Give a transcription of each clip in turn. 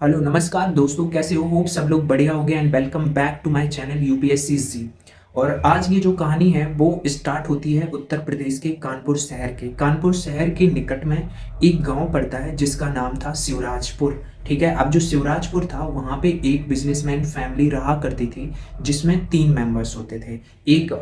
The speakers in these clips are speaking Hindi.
हेलो नमस्कार दोस्तों, कैसे हो? होप सब लोग बढ़िया हो गए and welcome back to my channel UPSC. और आज ये जो कहानी है वो स्टार्ट होती है उत्तर प्रदेश के कानपुर शहर के निकट में एक गांव पड़ता है जिसका नाम था शिवराजपुर। ठीक है, अब जो शिवराजपुर था वहाँ पे एक बिजनेसमैन फैमिली रहा करती थी जिसमें 3 मेंबर्स होते थे। एक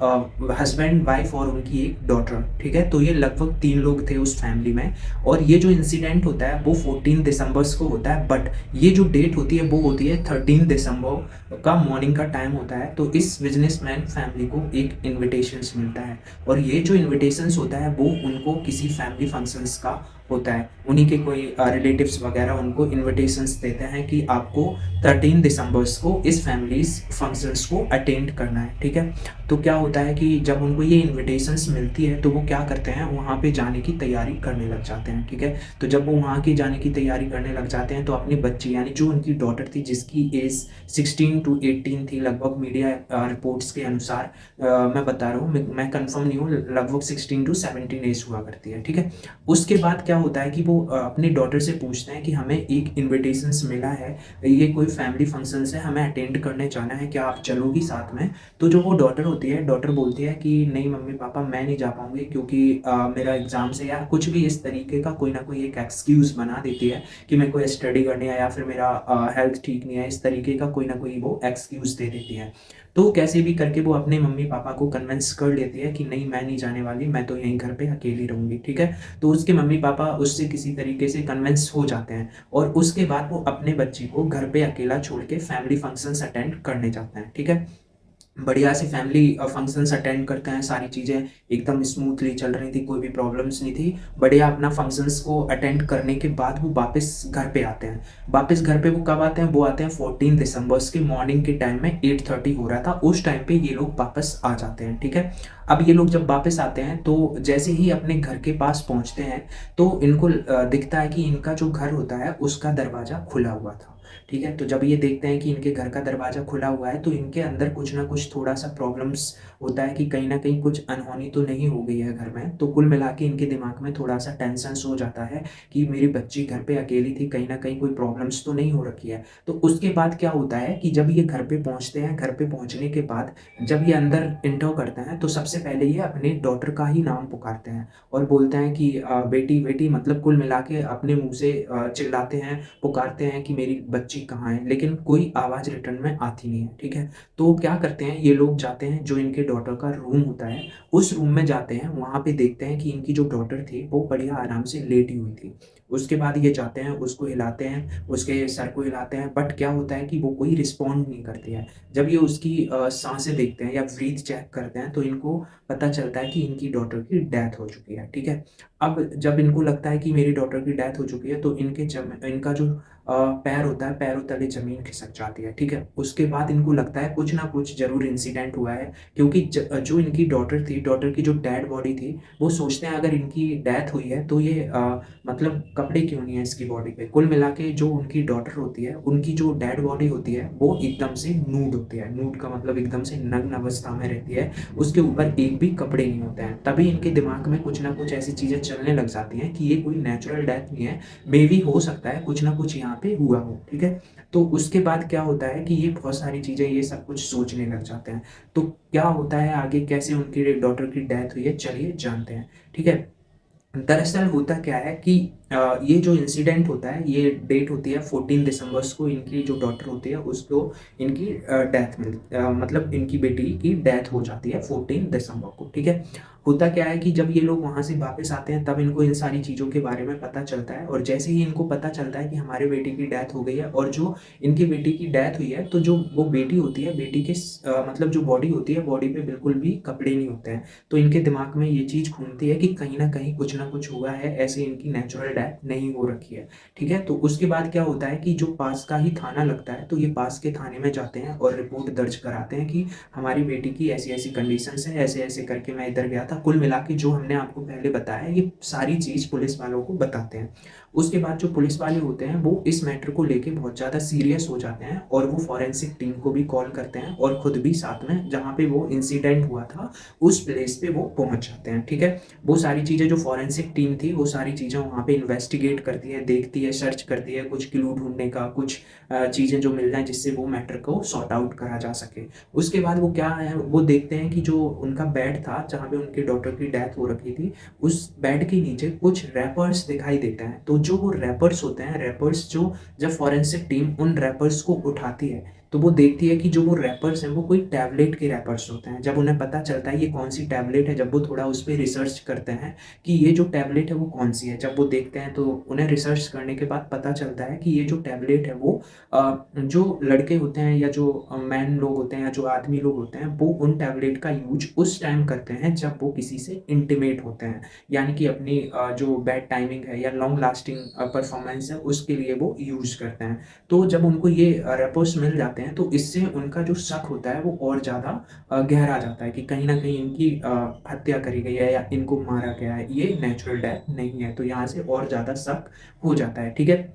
हस्बैंड वाइफ और उनकी एक डॉटर। ठीक है, तो ये लगभग 3 लोग थे उस फैमिली में। और ये जो इंसिडेंट होता है वो 14 दिसंबर को होता है, बट ये जो डेट होती है वो होती है 13 दिसंबर का मॉर्निंग का टाइम होता है। तो इस बिजनेसमैन फैमिली को एक इनविटेशंस मिलता है और ये जो इनविटेशंस होता है वो उनको किसी फैमिली फंक्शंस का होता है। उन्हीं के कोई रिलेटिव्स वगैरह उनको इनविटेशंस देते हैं कि आपको 13 दिसंबर को इस फैमिलीज फंक्शंस को अटेंड करना है। ठीक है, तो क्या होता है कि जब उनको ये इनविटेशंस मिलती है तो वो क्या करते हैं, वहाँ पे जाने की तैयारी करने लग जाते हैं। ठीक है, तो जब वो वहाँ की जाने की तैयारी करने लग जाते हैं तो अपनी बच्ची यानी जो उनकी डॉटर थी जिसकी एज 16 to 18 थी लगभग, मीडिया रिपोर्ट्स के अनुसार मैं बता रहा हूँ, मैं कंफर्म नहीं हूँ, लगभग 16 to 17 एज हुआ करती है। ठीक है, उसके बाद क्या होता है कि वो अपनी डॉटर से पूछते हैं कि हमें एक इनविटेशंस मिला है, ये कोई फैमिली फंक्शंस है, हमें अटेंड करने जाना है, क्या आप चलोगी साथ में? तो जो वो डॉटर होती है, डॉटर बोलती है कि नहीं मम्मी पापा, मैं नहीं जा पाऊंगी क्योंकि मेरा एग्जाम से या कुछ भी इस तरीके का कोई ना कोई एक एक्सक्यूज बना देती है कि मैं कोई स्टडी करने या फिर मेरा हेल्थ ठीक नहीं है, इस तरीके का कोई ना कोई वो एक्सक्यूज दे देती है। तो कैसे भी करके वो अपने मम्मी पापा को कन्विंस कर लेती है कि नहीं मैं नहीं जाने वाली, मैं तो यहीं घर पे अकेली रहूंगी। ठीक है, तो उसके मम्मी पापा उससे किसी तरीके से कन्विंस हो जाते हैं और उसके बाद वो अपने बच्ची को घर पे अकेला छोड़ के फैमिली फंक्शंस अटेंड करने जाते हैं। ठीक है, बढ़िया से फैमिली फंक्शंस अटेंड करते हैं, सारी चीज़ें एकदम स्मूथली चल रही थी, कोई भी प्रॉब्लम्स नहीं थी। बढ़िया अपना फंक्शंस को अटेंड करने के बाद वो वापस घर पे आते हैं। वापस घर पे वो कब आते हैं? वो आते हैं 14 दिसंबर के मॉर्निंग के टाइम में, 8:30 हो रहा था उस टाइम पे ये लोग वापस आ जाते हैं। ठीक है, अब ये लोग जब वापस आते हैं तो जैसे ही अपने घर के पास पहुंचते हैं तो इनको दिखता है कि इनका जो घर होता है उसका दरवाज़ा खुला हुआ था। ठीक है, तो जब ये देखते हैं कि इनके घर का दरवाज़ा खुला हुआ है तो इनके अंदर कुछ ना कुछ थोड़ा सा प्रॉब्लम्स होता है कि कहीं ना कहीं कुछ अनहोनी तो नहीं हो गई है घर में। तो कुल मिला के इनके दिमाग में थोड़ा सा टेंशन हो जाता है कि मेरी बच्ची घर पे अकेली थी, कहीं ना कहीं कोई प्रॉब्लम्स तो नहीं हो रखी है। तो उसके बाद क्या होता है कि जब ये घर पे पहुंचते हैं, घर पे पहुंचने के बाद जब ये अंदर इंटर करते हैं तो सबसे पहले ये अपने डॉटर का ही नाम पुकारते हैं और बोलते हैं कि बेटी बेटी, मतलब कुल मिला के अपने मुंह से चिल्लाते हैं, पुकारते हैं कि मेरी बच्ची कहाँ है, लेकिन कोई आवाज़ रिटर्न में आती नहीं है। ठीक है, तो क्या करते हैं ये लोग, जाते हैं जो इनके डॉटर का रूम होता है उस रूम में जाते हैं, वहाँ पे देखते हैं कि इनकी जो डॉटर थी वो बढ़िया आराम से लेटी हुई थी। उसके बाद ये जाते हैं, उसको हिलाते हैं, उसके सर को हिलाते हैं, बट क्या होता है कि वो कोई रिस्पॉन्ड नहीं करती है। जब ये उसकी सांसें देखते हैं या ब्रीथ चेक करते हैं तो इनको पता चलता है कि इनकी डॉटर की डेथ हो चुकी है। ठीक है, अब जब इनको लगता है कि मेरी डॉटर की डेथ हो चुकी है तो इनका जो पैर होता है, पैरों तले जमीन खिसक जाती है। ठीक है, उसके बाद इनको लगता है कुछ ना कुछ जरूर इंसिडेंट हुआ है क्योंकि जो इनकी डॉटर थी, डॉटर की जो डेड बॉडी थी, वो सोचते हैं अगर इनकी डेथ हुई है तो ये मतलब कपड़े क्यों नहीं है इसकी बॉडी पे। कुल मिला के जो उनकी डॉटर होती है, उनकी जो डेड बॉडी होती है वो एकदम से नूड होती है। नूड का मतलब एकदम से नग्न अवस्था में रहती है, उसके ऊपर एक भी कपड़े नहीं होते हैं। तभी इनके दिमाग में कुछ ना कुछ ऐसी चीज़ें चलने लग जाती हैं कि ये कोई नेचुरल डेथ नहीं है, मे भी हो सकता है कुछ ना कुछ यहाँ पे हुआ हो। ठीक है, तो उसके बाद क्या होता है कि ये बहुत सारी चीज़ें ये सब कुछ सोचने लग जाते हैं। तो क्या होता है आगे, कैसे उनकी डॉटर की डेथ हुई है, चलिए जानते हैं। ठीक है, दरअसल होता क्या है कि ये जो इंसिडेंट होता है, ये डेट होती है 14 दिसंबर को, इनकी जो डॉटर होती है उसको इनकी डेथ मतलब इनकी बेटी की डेथ हो जाती है 14 दिसंबर को। ठीक है, होता क्या है कि जब ये लोग वहाँ से वापस आते हैं तब इनको इन सारी चीज़ों के बारे में पता चलता है और जैसे ही इनको पता चलता है कि हमारे बेटी की डेथ हो गई है और जो इनकी बेटी की डेथ हुई है तो जो वो बेटी होती है, बेटी के मतलब जो बॉडी होती है, बॉडी पे बिल्कुल भी कपड़े नहीं होते हैं। तो इनके दिमाग में ये चीज़ घूमती है कि कहीं ना कहीं कुछ ना कुछ हुआ है, ऐसे इनकी नेचुरल डेथ नहीं हो रखी है। ठीक है, तो उसके बाद क्या होता है कि जो पास का ही थाना लगता है तो ये पास के थाने में जाते हैं और रिपोर्ट दर्ज कराते हैं कि हमारी बेटी की ऐसी ऐसी कंडीशंस है, ऐसे ऐसे करके मैं इधर गया था। कुल मिला के जो हमने आपको पहले बताया ये सारी चीज़ पुलिस वालों को बताते हैं। उसके बाद जो पुलिस वाले होते हैं वो इस मैटर को लेके बहुत ज़्यादा सीरियस हो जाते हैं और वो फॉरेंसिक टीम को भी कॉल करते हैं और खुद भी साथ में जहाँ पे वो इंसिडेंट हुआ था उस प्लेस पे वो पहुंच जाते हैं। ठीक है, वो सारी चीज़ें जो फॉरेंसिक टीम थी वो सारी चीज़ें वहाँ पे इन्वेस्टिगेट करती है, देखती है, सर्च करती है कुछ क्लू ढूंढने का, कुछ चीज़ें जो मिल जाए जिससे वो मैटर को सॉर्ट आउट करा जा सके। उसके बाद वो क्या है, वो देखते हैं कि जो उनका बेड था जहाँ पे उनके डॉटर की डेथ हो रखी थी, उस बेड के नीचे कुछ रैपर्स दिखाई देते हैं। तो जो वो रैपर्स होते हैं, रैपर्स जो जब फॉरेंसिक टीम उन रैपर्स को उठाती है तो वो देखती है कि जो वो रैपर्स हैं वो कोई टैबलेट के रैपर्स होते हैं। जब उन्हें पता चलता है ये कौन सी टैबलेट है, जब वो थोड़ा उस पर रिसर्च करते हैं कि ये जो टैबलेट है वो कौन सी है, जब वो देखते हैं तो उन्हें रिसर्च करने के बाद पता चलता है कि ये जो टैबलेट है वो जो लड़के होते हैं या जो मैन लोग होते हैं या जो आदमी लोग होते हैं वो उन टैबलेट का यूज उस टाइम करते हैं जब वो किसी से इंटीमेट होते हैं, यानी कि अपनी जो बैड टाइमिंग है या लॉन्ग लास्टिंग परफॉर्मेंस है उसके लिए वो यूज करते हैं। तो जब उनको ये रेपोर्ट्स मिल जाते हैं तो इससे उनका जो शक होता है वो और ज़्यादा गहरा जाता है कि कहीं ना कहीं इनकी हत्या करी गई है या इनको मारा गया है, ये नेचुरल डेथ नहीं है। तो यहाँ से और ज़्यादा शक हो जाता है। ठीक है,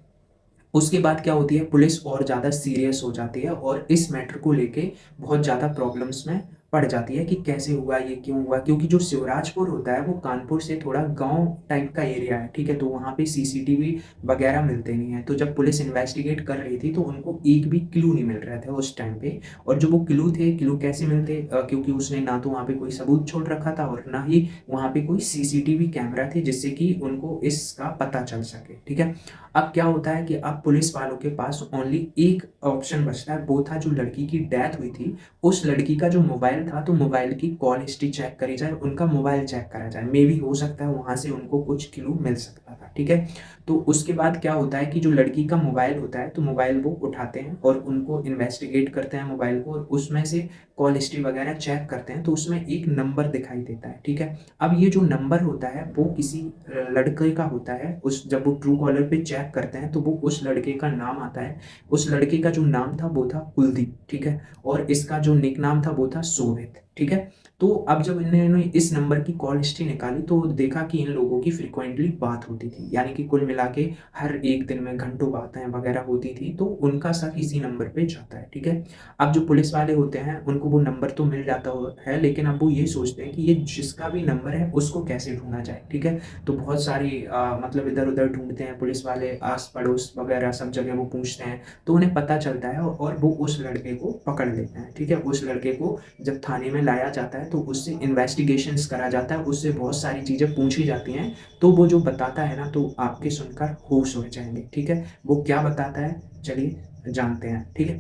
उसके बाद क्या होती है, पुलिस और ज़्यादा सीरियस हो जाती है और इस मैटर को लेके बहुत ज़्यादा प्रॉब्लम्स में पड़ जाती है कि कैसे हुआ, ये क्यों हुआ, क्योंकि जो शिवराजपुर होता है वो कानपुर से थोड़ा गांव टाइप का एरिया है। ठीक है, तो वहाँ पे सीसीटीवी वगैरह मिलते नहीं है। तो जब पुलिस इन्वेस्टिगेट कर रही थी तो उनको एक भी क्लू नहीं मिल रहे थे उस टाइम पे। और जो वो क्लू थे, क्लू कैसे मिलते, क्योंकि उसने ना तो वहाँ पे कोई सबूत छोड़ रखा था और ना ही वहाँ पे कोई सीसीटीवी कैमरा थे जिससे कि उनको इसका पता चल सके। ठीक है, अब क्या होता है कि अब पुलिस वालों के पास ओनली एक ऑप्शन बचता है, वो था जो लड़की की डेथ हुई थी उस लड़की का जो मोबाइल था, तो मोबाइल की कॉल हिस्ट्री चेक करी जाए, उनका मोबाइल चेक करा जाए, मे भी हो सकता है वहां से उनको कुछ क्लू मिल सकता था। ठीक है, तो उसके बाद क्या होता है कि जो लड़की का मोबाइल होता है तो मोबाइल वो उठाते हैं और उनको इन्वेस्टिगेट करते हैं मोबाइल को, और उसमें से कॉल हिस्ट्री वगैरह चेक करते हैं तो उसमें एक नंबर दिखाई देता है। ठीक है, अब ये जो नंबर होता है वो किसी लड़के का होता है। उस जब वो ट्रू कॉलर पे चेक करते हैं तो वो उस लड़के का नाम आता है। उस लड़के का जो नाम था वो था कुलदीप। ठीक है, और इसका जो निक नाम था वो था शोभित। ठीक है, तो अब जब इन्होंने इस नंबर की कॉल हिस्ट्री निकाली तो देखा कि इन लोगों की फ्रिक्वेंटली बात होती थी, यानी कि कुल मिला के हर एक दिन में घंटों बातें वगैरह होती थी, तो उनका शक इसी नंबर पे जाता है। ठीक है, अब जो पुलिस वाले होते हैं उनको वो नंबर तो मिल जाता है, लेकिन अब वो ये सोचते हैं कि ये जिसका भी नंबर है उसको कैसे ढूंढा जाए। ठीक है, तो बहुत सारी मतलब इधर उधर ढूंढते हैं पुलिस वाले, आस पड़ोस वगैरह सब जगह वो पूछते हैं, तो उन्हें पता चलता है और वो उस लड़के को पकड़ लेते हैं। ठीक है, उस लड़के को जब थाने में लाया जाता है तो उससे इन्वेस्टिगेशंस करा जाता है, उससे बहुत सारी चीज़ें पूछी जाती हैं, तो वो जो बताता है ना तो आपके सुनकर होश हो जाएंगे। ठीक है, वो क्या बताता है चलिए जानते हैं। ठीक है,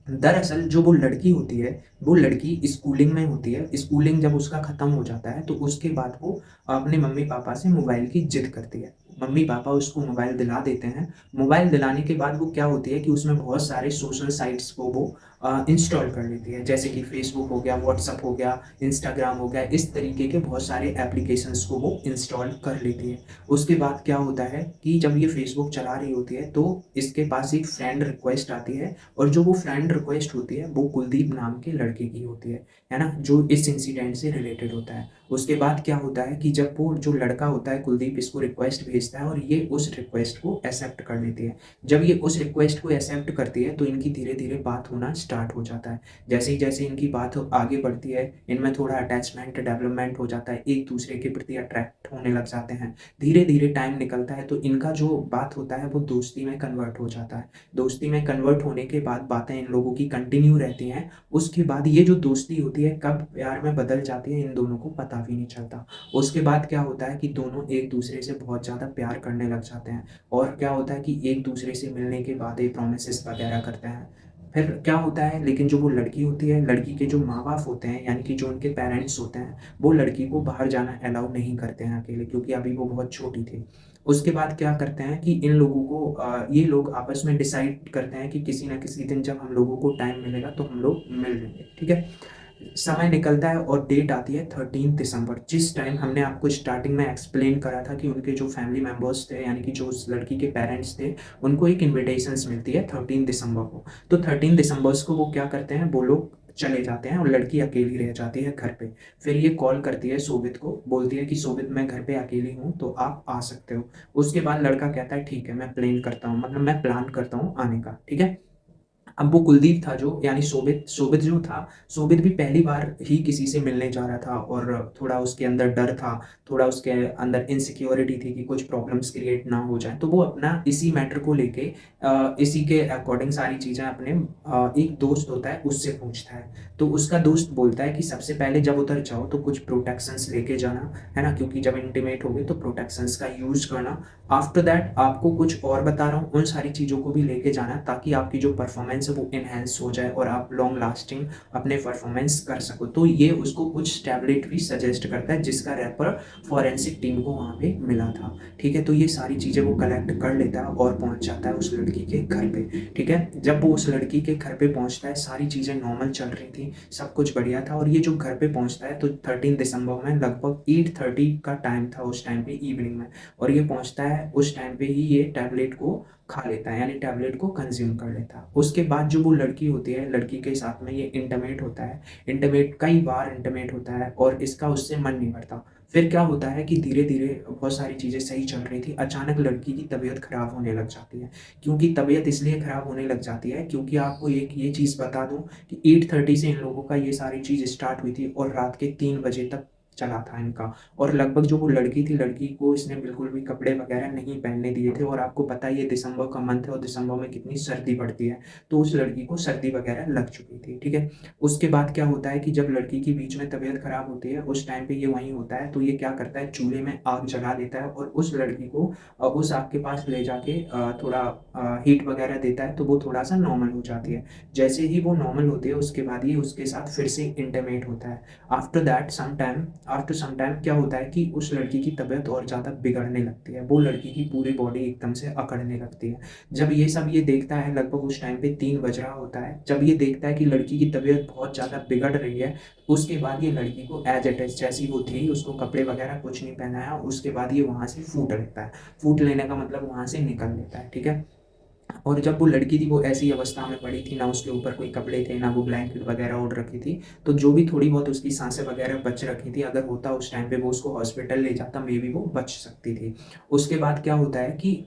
दरअसल जो वो लड़की होती है वो लड़की स्कूलिंग में होती है। स्कूलिंग जब उसका ख़त्म हो जाता है तो उसके बाद वो अपने मम्मी पापा से मोबाइल की जिद करती है। मम्मी पापा उसको मोबाइल दिला देते हैं। मोबाइल दिलाने के बाद वो क्या होती है कि उसमें बहुत सारे सोशल साइट्स को वो इंस्टॉल कर लेती है, जैसे कि फेसबुक हो गया, व्हाट्सअप हो गया, इंस्टाग्राम हो गया, इस तरीके के बहुत सारे एप्लीकेशंस को वो इंस्टॉल कर लेती है। उसके बाद क्या होता है कि जब ये फेसबुक चला रही होती है तो इसके पास एक फ्रेंड रिक्वेस्ट आती है, और जो वो फ्रेंड रिक्वेस्ट होती है वो कुलदीप नाम के लड़के की होती है ना, जो इस इंसिडेंट से रिलेटेड होता है। उसके बाद क्या होता है कि जब वो जो लड़का होता है कुलदीप इसको रिक्वेस्ट भेजता है और ये उस रिक्वेस्ट को एक्सेप्ट कर लेती है। जब ये उस रिक्वेस्ट को एक्सेप्ट करती है तो इनकी धीरे धीरे बात होना स्टार्ट हो जाता है। जैसे इनकी बात आगे बढ़ती है, इनमें थोड़ा अटैचमेंट डेवलपमेंट हो जाता है, एक दूसरे के प्रति अट्रैक्ट होने लग जाते हैं। धीरे धीरे टाइम निकलता है तो इनका जो बात होता है वो दोस्ती में कन्वर्ट हो जाता है। दोस्ती में कन्वर्ट होने के बाद बातें इन लोगों की कंटिन्यू रहती हैं। उसके बाद ये जो दोस्ती होती है कब प्यार में बदल जाती है इन दोनों को पता भी नहीं चलता। उसके बाद क्या होता है कि दोनों एक दूसरे से बहुत ज़्यादा प्यार करने लग जाते हैं, और क्या होता है कि एक दूसरे से मिलने के बाद ये प्रोमिसेस वगैरह करते हैं। फिर क्या होता है, लेकिन जो वो लड़की होती है, लड़की के जो माँ बाप होते हैं यानी कि जो उनके पेरेंट्स होते हैं, वो लड़की को बाहर जाना अलाउ नहीं करते हैं अकेले, क्योंकि अभी वो बहुत छोटी थी। उसके बाद क्या करते हैं कि इन लोगों को ये लोग आपस में डिसाइड करते हैं कि किसी ना किसी दिन जब हम लोगों को टाइम मिलेगा तो हम लोग मिल लेंगे। ठीक है, समय निकलता है और डेट आती है 13 दिसंबर, जिस टाइम हमने आपको स्टार्टिंग में एक्सप्लेन करा था कि उनके जो फैमिली मेम्बर्स थे यानी कि जो उस लड़की के पेरेंट्स थे उनको एक इन्विटेशंस मिलती है 13 दिसंबर को। तो 13 दिसंबर को वो क्या करते हैं, वो लोग चले जाते हैं और लड़की अकेली रह जाती है घर पे। फिर ये कॉल करती है शोभित को, बोलती है कि शोभित मैं घर पे अकेली हूँ तो आप आ सकते हो। उसके बाद लड़का कहता है ठीक है मैं प्लान करता हूँ, मतलब मैं प्लान करता हूँ आने का। ठीक है, अब वो कुलदीप था जो, यानी शोभित शोभित जो था, शोभित भी पहली बार ही किसी से मिलने जा रहा था और थोड़ा उसके अंदर डर था, थोड़ा उसके अंदर इनसिक्योरिटी थी कि कुछ प्रॉब्लम्स क्रिएट ना हो जाए। तो वो अपना इसी मैटर को लेके इसी के अकॉर्डिंग सारी चीज़ें अपने एक दोस्त होता है उससे पूछता है। तो उसका दोस्त बोलता है कि सबसे पहले जब उधर जाओ तो कुछ प्रोटेक्शंस लेके जाना, है ना, क्योंकि जब इंटीमेट हो गए तो प्रोटेक्शंस का यूज़ करना। आफ्टर दैट आपको कुछ और बता रहा हूँ, उन सारी चीज़ों को भी लेके जाना ताकि आपकी जो परफॉर्मेंस है वो इन्हेंस हो जाए और आप लॉन्ग लास्टिंग अपने परफॉर्मेंस कर सको। तो ये उसको कुछ टैबलेट भी सजेस्ट करता है जिसका रेफर फॉरेंसिक टीम को वहाँ पे मिला था। ठीक है, तो ये सारी चीज़ें वो कलेक्ट कर लेता है और पहुँच जाता है उस लड़की के घर पे। ठीक है, जब वो उस लड़की के घर पे पहुँचता है सारी चीज़ें नॉर्मल चल रही थी, सब कुछ बढ़िया था। और ये जो घर पे पहुँचता है तो 13 दिसंबर में लगभग 8:30 का टाइम था उस टाइम पे, इवनिंग में। और ये पहुंचता है उस टाइम पे ही ये टैबलेट को खा लेता है, यानी टैबलेट को कंज्यूम कर लेता है। उसके बाद जो वो लड़की होती है, लड़की के साथ में ये इंटरमेट होता है, इंटरमेट कई बार इंटरमेट होता है और इसका उससे मन नहीं भरता। फिर क्या होता है कि धीरे धीरे बहुत सारी चीज़ें सही चल रही थी, अचानक लड़की की तबीयत खराब होने लग जाती है। क्योंकि तबीयत इसलिए खराब होने लग जाती है क्योंकि आपको एक ये चीज़ बता दूं कि 8:30 से इन लोगों का ये सारी चीज़ स्टार्ट हुई थी और रात के 3 बजे तक चला था इनका। और लगभग जो वो लड़की थी, लड़की को इसने बिल्कुल भी कपड़े वगैरह नहीं पहनने दिए थे। और आपको पता है ये दिसंबर का मंथ है और दिसंबर में कितनी सर्दी पड़ती है, तो उस लड़की को सर्दी वगैरह लग चुकी थी। ठीक है, उसके बाद क्या होता है कि जब लड़की की बीच में तबीयत खराब होती है उस टाइम पे ये वहीं होता है, तो ये क्या करता है, चूल्हे में आग जला देता है और उस लड़की को उस आग के पास ले जाके थोड़ा हीट वगैरह देता है, तो वो थोड़ा सा नॉर्मल हो जाती है। जैसे ही वो नॉर्मल होती है उसके बाद ये उसके साथ फिर से इंटरमेट होता है। आफ्टर दैट सम टाइम क्या होता है कि उस लड़की की तबीयत और ज़्यादा बिगड़ने लगती है, वो लड़की की पूरी बॉडी एकदम से अकड़ने लगती है। जब ये सब ये देखता है, लगभग उस टाइम पे 3 बज रहा होता है, जब ये देखता है कि लड़की की तबीयत बहुत ज़्यादा बिगड़ रही है, उसके बाद ये लड़की को एज इट इज जैसी वो थी, उसको कपड़े वगैरह कुछ नहीं पहनाया, उसके बाद ये वहाँ से फूट लेता है। फूट लेने का मतलब वहाँ से निकल लेता है। ठीक है, और जब वो लड़की थी वो ऐसी अवस्था में पड़ी थी, ना उसके ऊपर कोई कपड़े थे, ना वो ब्लैंकेट वगैरह ओढ़ रखी थी। तो जो भी थोड़ी बहुत उसकी सांसें वगैरह बच रखी थी, अगर होता उस टाइम पे वो उसको हॉस्पिटल ले जाता, मे बी वो बच सकती थी। उसके बाद क्या होता है कि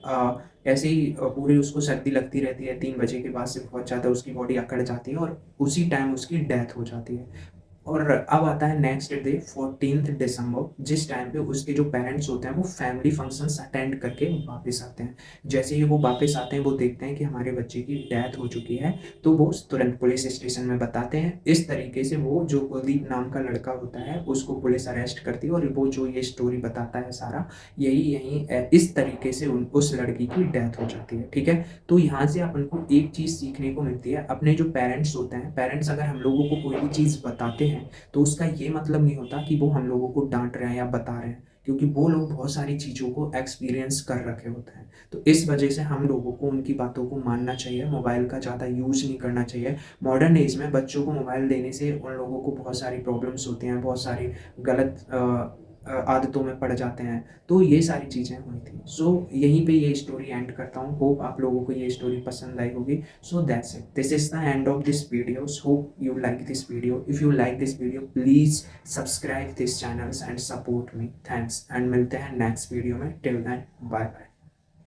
ऐसे ही पूरी उसको सर्दी लगती रहती है, 3 बजे के बाद से बहुत ज़्यादा उसकी बॉडी अकड़ जाती है और उसी टाइम उसकी डेथ हो जाती है। और अब आता है नेक्स्ट डे 14 दिसंबर, जिस टाइम पे उसके जो पेरेंट्स होते हैं वो फैमिली फंक्शंस अटेंड करके वापस आते हैं। जैसे ही वो वापस आते हैं वो देखते हैं कि हमारे बच्चे की डेथ हो चुकी है, तो वो तुरंत पुलिस स्टेशन में बताते हैं। इस तरीके से वो जो कुलदीप नाम का लड़का होता है उसको पुलिस अरेस्ट करती है और वो जो ये स्टोरी बताता है सारा, यही यही इस तरीके से उस लड़की की डेथ हो जाती है। ठीक है, तो यहाँ से अपन को एक चीज़ सीखने को मिलती है, अपने जो पेरेंट्स होते हैं, पेरेंट्स अगर हम लोगों को कोई भी चीज़ बताते हैं तो उसका ये मतलब नहीं होता कि वो हम लोगों को डांट रहे हैं या बता रहे हैं, क्योंकि वो लोग बहुत सारी चीज़ों को एक्सपीरियंस कर रखे होते हैं। तो इस वजह से हम लोगों को उनकी बातों को मानना चाहिए, मोबाइल का ज़्यादा यूज़ नहीं करना चाहिए। मॉडर्न एज में बच्चों को मोबाइल देने से उन लोगों को बहुत सारी प्रॉब्लम्स होती हैं, बहुत सारी गलत आदतों में पड़ जाते हैं। तो ये सारी चीज़ें हुई थी। सो यहीं पे ये स्टोरी एंड करता हूँ। होप आप लोगों को ये स्टोरी पसंद आई होगी। So that's it. This is the end of this video. Hope you like this video. If you like this video, please subscribe this channel and support me. Thanks. And मिलते हैं next video में. Till then, bye bye.